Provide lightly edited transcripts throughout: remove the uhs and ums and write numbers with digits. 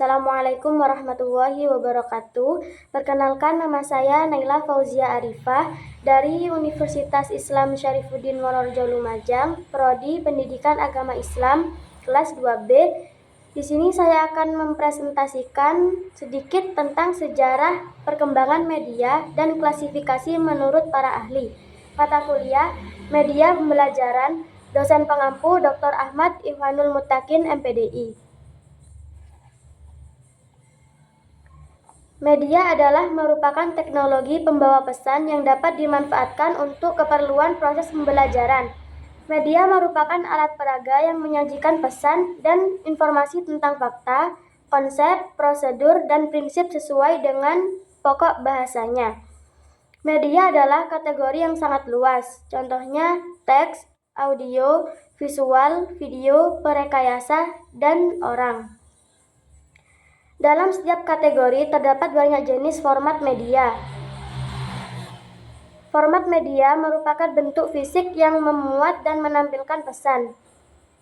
Assalamualaikum warahmatullahi wabarakatuh. Perkenalkan, nama saya Naila Fauzia Arifah dari Universitas Islam Syarifuddin Wonorejo Lumajang, Prodi Pendidikan Agama Islam, kelas 2B. Di sini saya akan mempresentasikan sedikit tentang sejarah perkembangan media dan klasifikasi menurut para ahli. Mata kuliah Media Pembelajaran, dosen pengampu Dr. Ahmad Ihwanul Mutakin, MPDI. Media adalah merupakan teknologi pembawa pesan yang dapat dimanfaatkan untuk keperluan proses pembelajaran. Media merupakan alat peraga yang menyajikan pesan dan informasi tentang fakta, konsep, prosedur, dan prinsip sesuai dengan pokok bahasanya. Media adalah kategori yang sangat luas, contohnya teks, audio, visual, video, perekayasa, dan orang. Dalam setiap kategori terdapat banyak jenis format media. Format media merupakan bentuk fisik yang memuat dan menampilkan pesan.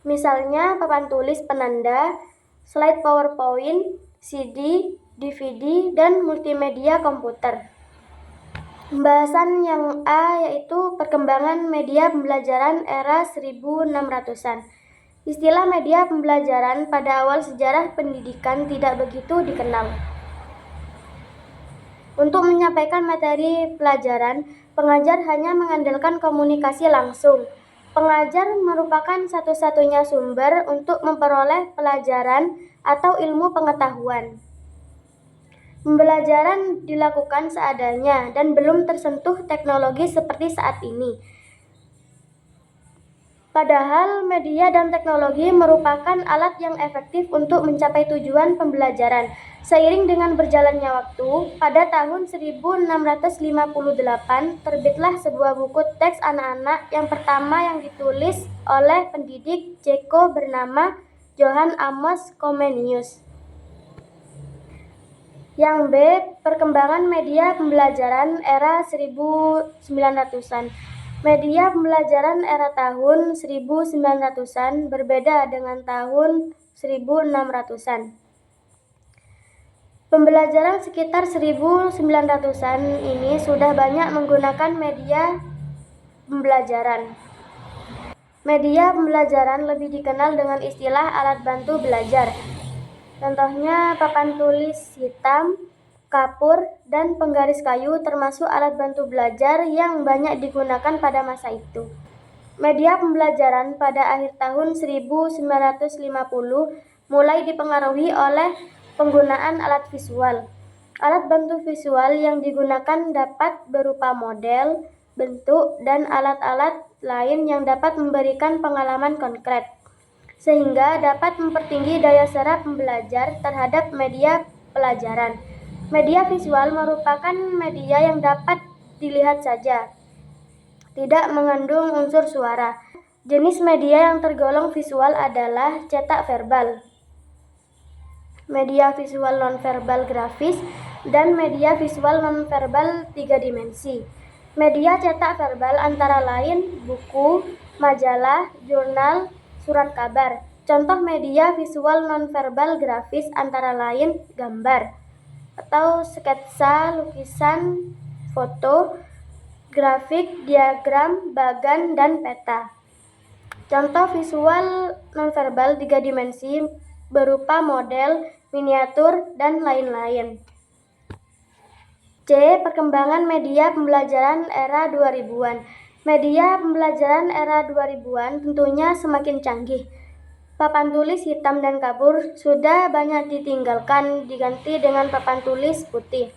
Misalnya papan tulis penanda, slide PowerPoint, CD, DVD, dan multimedia komputer. Pembahasan yang A yaitu perkembangan media pembelajaran era 1600-an. Istilah media pembelajaran pada awal sejarah pendidikan tidak begitu dikenal. Untuk menyampaikan materi pelajaran, pengajar hanya mengandalkan komunikasi langsung. Pengajar merupakan satu-satunya sumber untuk memperoleh pelajaran atau ilmu pengetahuan. Pembelajaran dilakukan seadanya dan belum tersentuh teknologi seperti saat ini. Padahal media dan teknologi merupakan alat yang efektif untuk mencapai tujuan pembelajaran. Seiring dengan berjalannya waktu, pada tahun 1658 terbitlah sebuah buku teks anak-anak yang pertama yang ditulis oleh pendidik Ceko bernama Johann Amos Comenius. Yang B, perkembangan media pembelajaran era 1900-an. Media pembelajaran era tahun 1900-an berbeda dengan tahun 1600-an. Pembelajaran sekitar 1900-an ini sudah banyak menggunakan media pembelajaran. Media pembelajaran lebih dikenal dengan istilah alat bantu belajar. Contohnya papan tulis hitam, kapur, dan penggaris kayu termasuk alat bantu belajar yang banyak digunakan pada masa itu. Media pembelajaran pada akhir tahun 1950 mulai dipengaruhi oleh penggunaan alat visual. Alat bantu visual yang digunakan dapat berupa model, bentuk, dan alat-alat lain yang dapat memberikan pengalaman konkret, sehingga dapat mempertinggi daya serap pembelajar terhadap media pelajaran. Media visual merupakan media yang dapat dilihat saja, tidak mengandung unsur suara. Jenis media yang tergolong visual adalah cetak verbal, media visual nonverbal grafis, dan media visual nonverbal 3 dimensi. Media cetak verbal antara lain buku, majalah, jurnal, surat kabar. Contoh media visual nonverbal grafis antara lain gambar atau sketsa, lukisan, foto, grafik, diagram, bagan, dan peta. Contoh visual nonverbal 3 dimensi berupa model, miniatur, dan lain-lain. C. Perkembangan media pembelajaran era 2000-an. Media pembelajaran era 2000-an tentunya semakin canggih. Papan tulis hitam dan kapur sudah banyak ditinggalkan, diganti dengan papan tulis putih.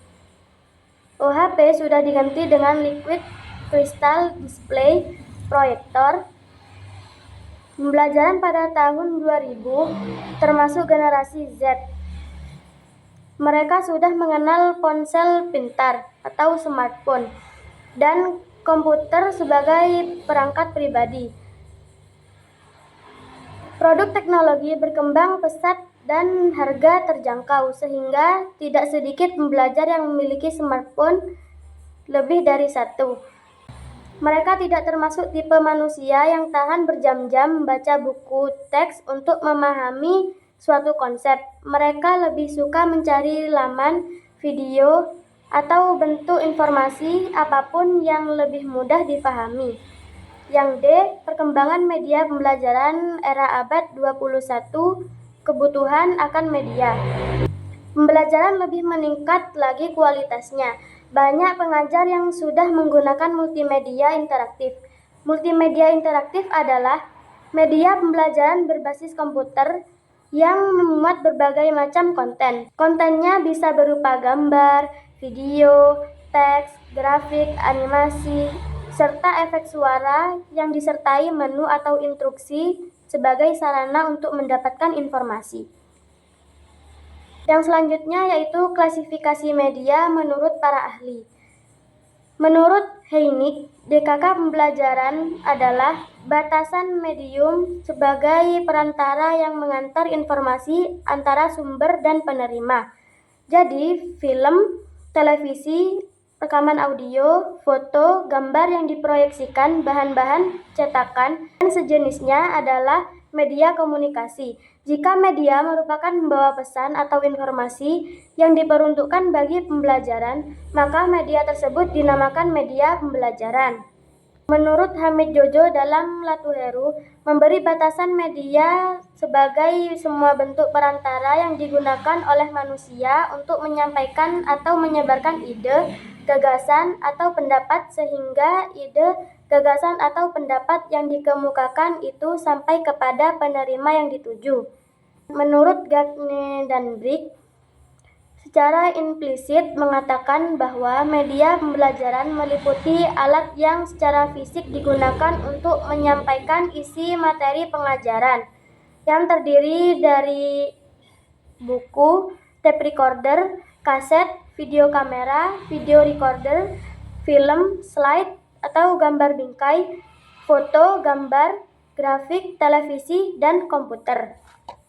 OHP sudah diganti dengan liquid crystal display proyektor. Pembelajaran pada tahun 2000 termasuk generasi Z. Mereka sudah mengenal ponsel pintar atau smartphone dan komputer sebagai perangkat pribadi. Produk teknologi berkembang pesat dan harga terjangkau, sehingga tidak sedikit pembelajar yang memiliki smartphone lebih dari satu. Mereka tidak termasuk tipe manusia yang tahan berjam-jam membaca buku teks untuk memahami suatu konsep. Mereka lebih suka mencari laman, video, atau bentuk informasi apapun yang lebih mudah dipahami. Yang D. Perkembangan media pembelajaran era abad 21, kebutuhan akan media. Pembelajaran lebih meningkat lagi kualitasnya. Banyak pengajar yang sudah menggunakan multimedia interaktif. Multimedia interaktif adalah media pembelajaran berbasis komputer yang memuat berbagai macam konten. Kontennya bisa berupa gambar, video, teks, grafik, animasi, serta efek suara yang disertai menu atau instruksi sebagai sarana untuk mendapatkan informasi. Yang selanjutnya yaitu klasifikasi media menurut para ahli. Menurut Heinig, DKK pembelajaran adalah batasan medium sebagai perantara yang mengantar informasi antara sumber dan penerima. Jadi, film, televisi, rekaman audio, foto, gambar yang diproyeksikan, bahan-bahan cetakan, dan sejenisnya adalah media komunikasi. Jika media merupakan membawa pesan atau informasi yang diperuntukkan bagi pembelajaran, maka media tersebut dinamakan media pembelajaran. Menurut Hamid Jojo dalam Latuheru, memberi batasan media sebagai semua bentuk perantara yang digunakan oleh manusia untuk menyampaikan atau menyebarkan ide, gagasan, atau pendapat sehingga ide, gagasan, atau pendapat yang dikemukakan itu sampai kepada penerima yang dituju. Menurut Gagne dan Brick, secara implisit mengatakan bahwa media pembelajaran meliputi alat yang secara fisik digunakan untuk menyampaikan isi materi pengajaran, yang terdiri dari buku, tape recorder, kaset, video kamera, video recorder, film, slide atau gambar bingkai, foto, gambar, grafik, televisi, dan komputer.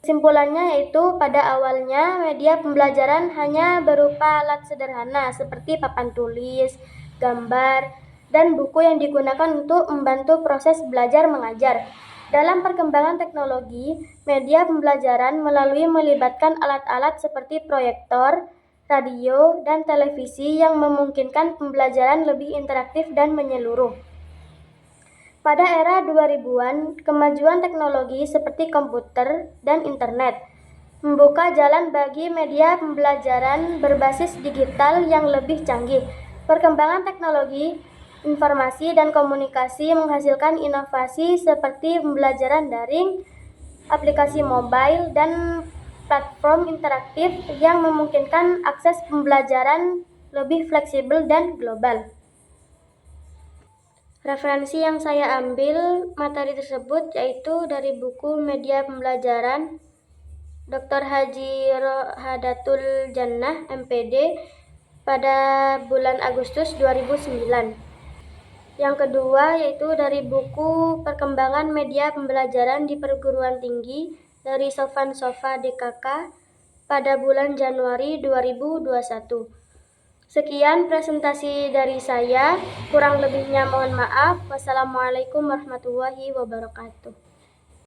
Kesimpulannya yaitu pada awalnya media pembelajaran hanya berupa alat sederhana seperti papan tulis, gambar, dan buku yang digunakan untuk membantu proses belajar mengajar. Dalam perkembangan teknologi, media pembelajaran melalui melibatkan alat-alat seperti proyektor, radio, dan televisi yang memungkinkan pembelajaran lebih interaktif dan menyeluruh. Pada era 2000-an, kemajuan teknologi seperti komputer dan internet membuka jalan bagi media pembelajaran berbasis digital yang lebih canggih. Perkembangan teknologi, informasi, dan komunikasi menghasilkan inovasi seperti pembelajaran daring, aplikasi mobile, dan platform interaktif yang memungkinkan akses pembelajaran lebih fleksibel dan global. Referensi yang saya ambil materi tersebut yaitu dari buku Media Pembelajaran Dr. Haji Rohadatul Jannah, MPD, pada bulan Agustus 2009. Yang kedua yaitu dari buku Perkembangan Media Pembelajaran di Perguruan Tinggi dari Sofan Sofa DKK pada bulan Januari 2021. Sekian presentasi dari saya, kurang lebihnya mohon maaf. Wassalamualaikum warahmatullahi wabarakatuh.